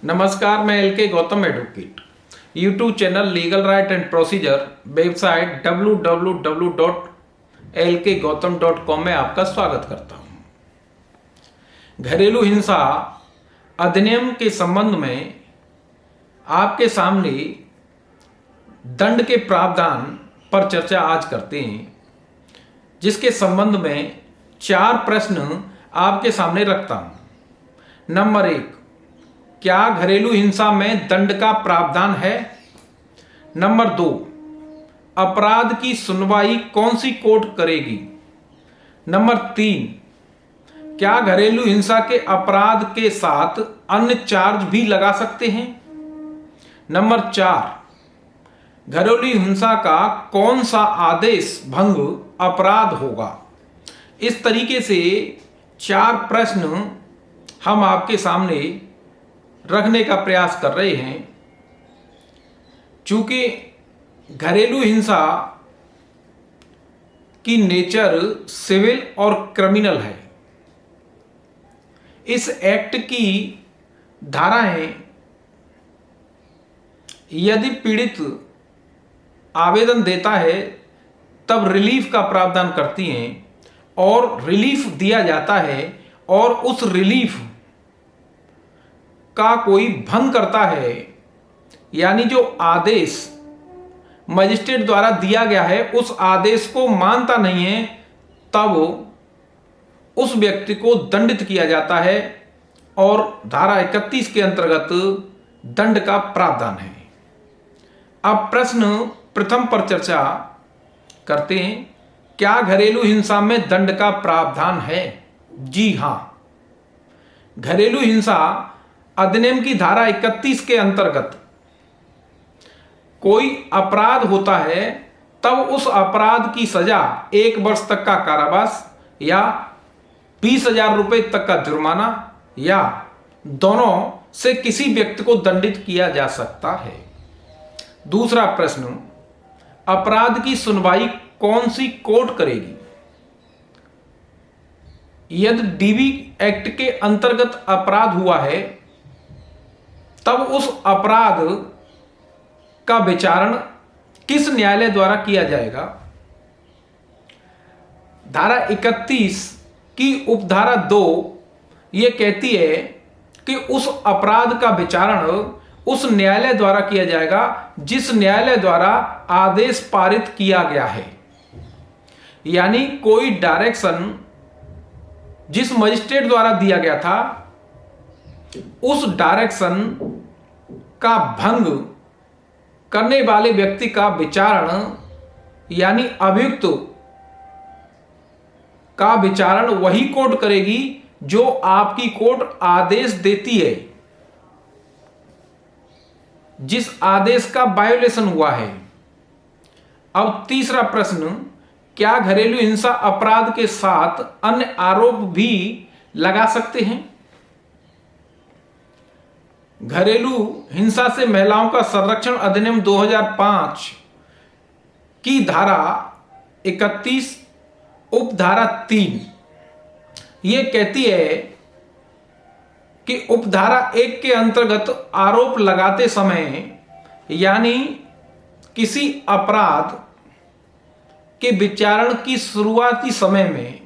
नमस्कार, मैं एल के Gautam advocate. YouTube channel legal right and procedure, website www.lkgautam.com में आपका स्वागत करता हूं। घरेलू हिंसा अधिनियम के संबंध में आपके सामने दंड के प्रावधान पर चर्चा आज करते हैं, जिसके संबंध में 4 प्रश्न आपके सामने रखता हूं। नंबर 1, क्या घरेलू हिंसा में दंड का प्रावधान है? नंबर 2, अपराध की सुनवाई कौन सी कोर्ट करेगी? नंबर 3, क्या घरेलू हिंसा के अपराध के साथ अन्य चार्ज भी लगा सकते हैं? नंबर 4, घरेलू हिंसा का कौन सा आदेश भंग अपराध होगा? इस तरीके से 4 प्रश्न हम आपके सामने रखने का प्रयास कर रहे हैं। चूंकि घरेलू हिंसा की नेचर सिविल और क्रिमिनल है, इस एक्ट की धाराएं यदि पीड़ित आवेदन देता है तब रिलीफ का प्रावधान करती हैं, और रिलीफ दिया जाता है और उस रिलीफ का कोई भंग करता है, यानी जो आदेश मजिस्ट्रेट द्वारा दिया गया है उस आदेश को मानता नहीं है, तब उस व्यक्ति को दंडित किया जाता है और धारा 31 के अंतर्गत दंड का प्रावधान है। अब प्रश्न प्रथम पर चर्चा करते हैं। क्या घरेलू हिंसा में दंड का प्रावधान है? जी हां, घरेलू हिंसा अधिनियम की धारा 31 के अंतर्गत कोई अपराध होता है तब उस अपराध की सजा 1 वर्ष तक का कारावास या 20,000 रुपए तक का जुर्माना या दोनों से किसी व्यक्ति को दंडित किया जा सकता है। दूसरा प्रश्न, अपराध की सुनवाई कौन सी कोर्ट करेगी? यदि डीवी एक्ट के अंतर्गत अपराध हुआ है तब उस अपराध का विचारण किस न्यायालय द्वारा किया जाएगा? धारा 31 की उपधारा 2 ये कहती है कि उस अपराध का विचारण उस न्यायालय द्वारा किया जाएगा जिस न्यायालय द्वारा आदेश पारित किया गया है। यानी कोई डायरेक्शन जिस मजिस्ट्रेट द्वारा दिया गया था, उस डायरेक्शन का भंग करने वाले व्यक्ति का विचारण यानी अभियुक्त का विचारण वही कोर्ट करेगी जो आपकी कोर्ट आदेश देती है, जिस आदेश का वायोलेशन हुआ है। अब तीसरा प्रश्न, क्या घरेलू हिंसा अपराध के साथ अन्य आरोप भी लगा सकते हैं? घरेलू हिंसा से महिलाओं का संरक्षण अधिनियम 2005 की धारा 31 उपधारा 3 ये कहती है कि उपधारा 1 के अंतर्गत आरोप लगाते समय यानी किसी अपराध के विचारण की शुरुआती समय में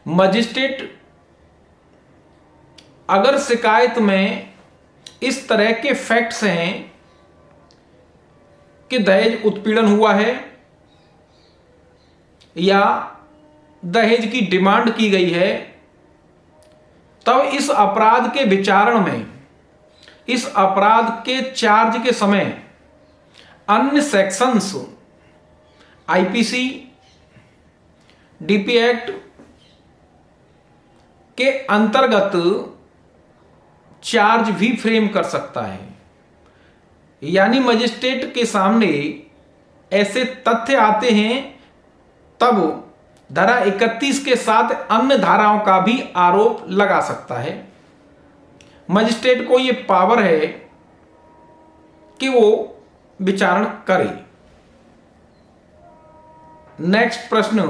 मजिस्ट्रेट अगर शिकायत में इस तरह के फैक्ट्स हैं कि दहेज उत्पीड़न हुआ है या दहेज की डिमांड की गई है, तब इस अपराध के विचारण में, इस अपराध के चार्ज के समय अन्य सेक्शंस आईपीसी, डीपी एक्ट के अंतर्गत चार्ज भी फ्रेम कर सकता है। यानी मजिस्ट्रेट के सामने ऐसे तथ्य आते हैं तब धारा 31 के साथ अन्य धाराओं का भी आरोप लगा सकता है। मजिस्ट्रेट को यह पावर है कि वो विचारण करे। नेक्स्ट प्रश्न,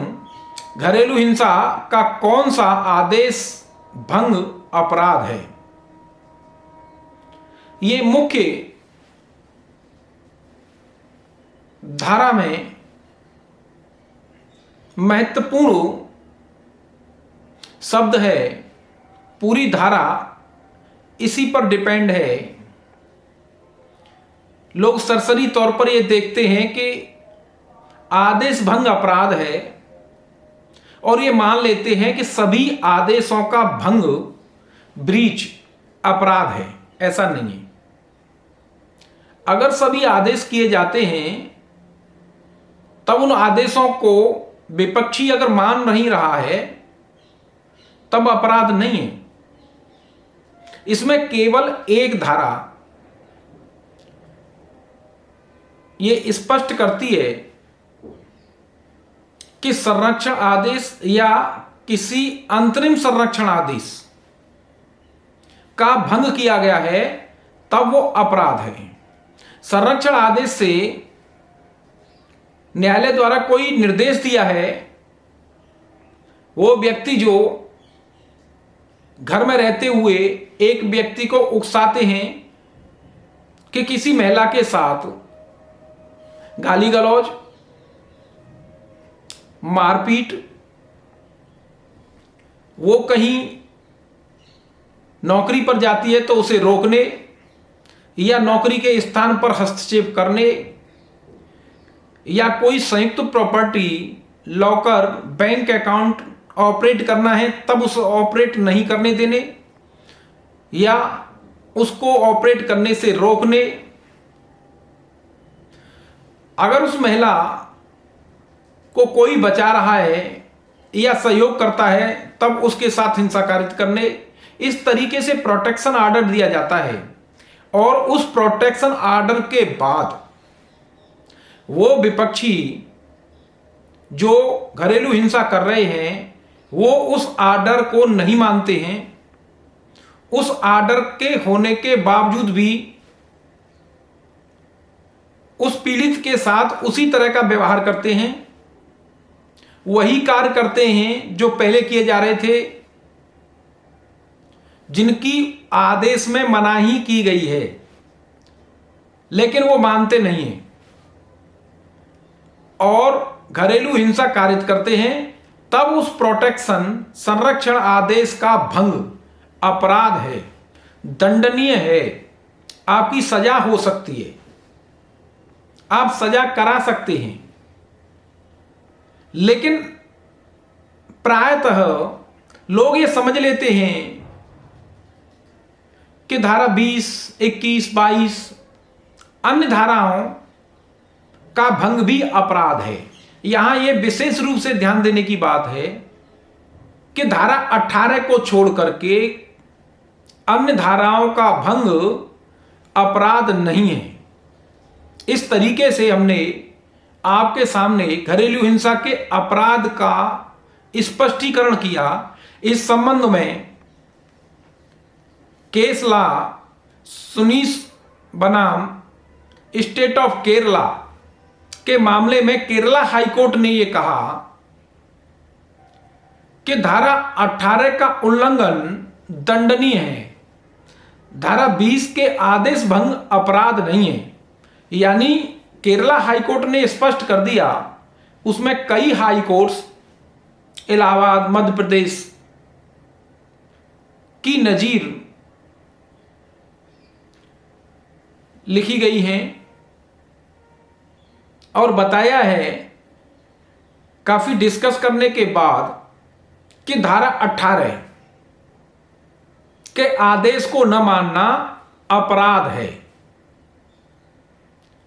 घरेलू हिंसा का कौन सा आदेश भंग अपराध है? ये मुख्य धारा में महत्वपूर्ण शब्द है। पूरी धारा इसी पर डिपेंड है। लोग सरसरी तौर पर यह देखते हैं कि आदेश भंग अपराध है और ये मान लेते हैं कि सभी आदेशों का भंग ब्रीच अपराध है। ऐसा नहीं है। अगर सभी आदेश किए जाते हैं तब उन आदेशों को विपक्षी अगर मान नहीं रहा है तब अपराध नहीं है। इसमें केवल एक धारा ये स्पष्ट करती है कि संरक्षण आदेश या किसी अंतरिम संरक्षण आदेश का भंग किया गया है तब वो अपराध है। संरक्षण आदेश से न्यायालय द्वारा कोई निर्देश दिया है, वो व्यक्ति जो घर में रहते हुए एक व्यक्ति को उकसाते हैं कि किसी महिला के साथ गाली गलौज, मारपीट, वो कहीं नौकरी पर जाती है तो उसे रोकने या नौकरी के स्थान पर हस्तक्षेप करने या कोई संयुक्त property, locker, bank account operate करना है तब उसे ऑपरेट नहीं करने देने या उसको ऑपरेट करने से रोकने। अगर उस महिला को कोई बचा रहा है या सहयोग करता है तब उसके साथ हिंसा कारित करने। इस तरीके से प्रोटेक्शन ऑर्डर दिया जाता है और उस प्रोटेक्शन ऑर्डर के बाद वो विपक्षी जो घरेलू हिंसा कर रहे हैं वो उस ऑर्डर को नहीं मानते हैं। उस ऑर्डर के होने के बावजूद भी उस पीड़ित के साथ उसी तरह का व्यवहार करते हैं, वही कार्य करते हैं जो पहले किए जा रहे थे, जिनकी आदेश में मनाही की गई है, लेकिन वो मानते नहीं हैं और घरेलू हिंसा कारित करते हैं। तब उस प्रोटेक्शन संरक्षण आदेश का भंग अपराध है, दंडनीय है, आपकी सजा हो सकती है, आप सजा करा सकते हैं। लेकिन प्रायतः लोग ये समझ लेते हैं कि धारा 20, 21, 22 अन्य धाराओं का भंग भी अपराध है। यहां यह विशेष रूप से ध्यान देने की बात है कि धारा 18 को छोड़ करके अन्य धाराओं का भंग अपराध नहीं है। इस तरीके से हमने आपके सामने घरेलू हिंसा के अपराध का स्पष्टीकरण किया। इस संबंध में केस लॉ सुनीस बनाम स्टेट ऑफ केरला के मामले में केरला हाईकोर्ट ने यह कहा कि धारा 18 का उल्लंघन दंडनीय है, धारा 20 के आदेश भंग अपराध नहीं है। यानी केरला हाईकोर्ट ने स्पष्ट कर दिया, उसमें कई हाई कोर्ट्स इलाहाबाद, मध्य प्रदेश की नजीर लिखी गई हैं और बताया है काफी डिस्कस करने के बाद कि धारा 18 के आदेश को न मानना अपराध है।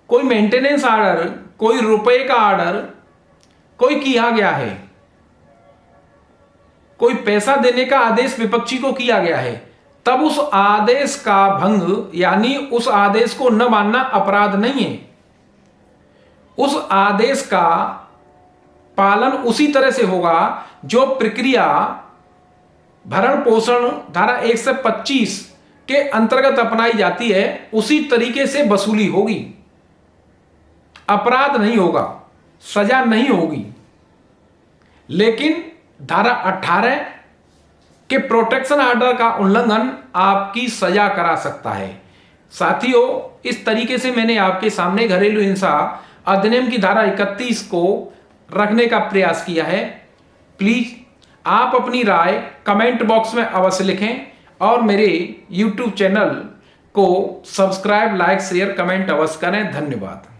कोई मेंटेनेंस ऑर्डर, कोई रुपए का ऑर्डर कोई किया गया है, कोई पैसा देने का आदेश विपक्षी को किया गया है, तब उस आदेश का भंग यानी उस आदेश को न मानना अपराध नहीं है। उस आदेश का पालन उसी तरह से होगा जो प्रक्रिया भरण पोषण धारा 125 के अंतर्गत अपनाई जाती है, उसी तरीके से वसूली होगी, अपराध नहीं होगा, सजा नहीं होगी। लेकिन धारा 18 के प्रोटेक्शन ऑर्डर का उल्लंघन आपकी सजा करा सकता है। साथियों, इस तरीके से मैंने आपके सामने घरेलू हिंसा अधिनियम की धारा 31 को रखने का प्रयास किया है। प्लीज आप अपनी राय कमेंट बॉक्स में अवश्य लिखें और मेरे YouTube चैनल को सब्सक्राइब, लाइक, शेयर, कमेंट अवश्य करें। धन्यवाद।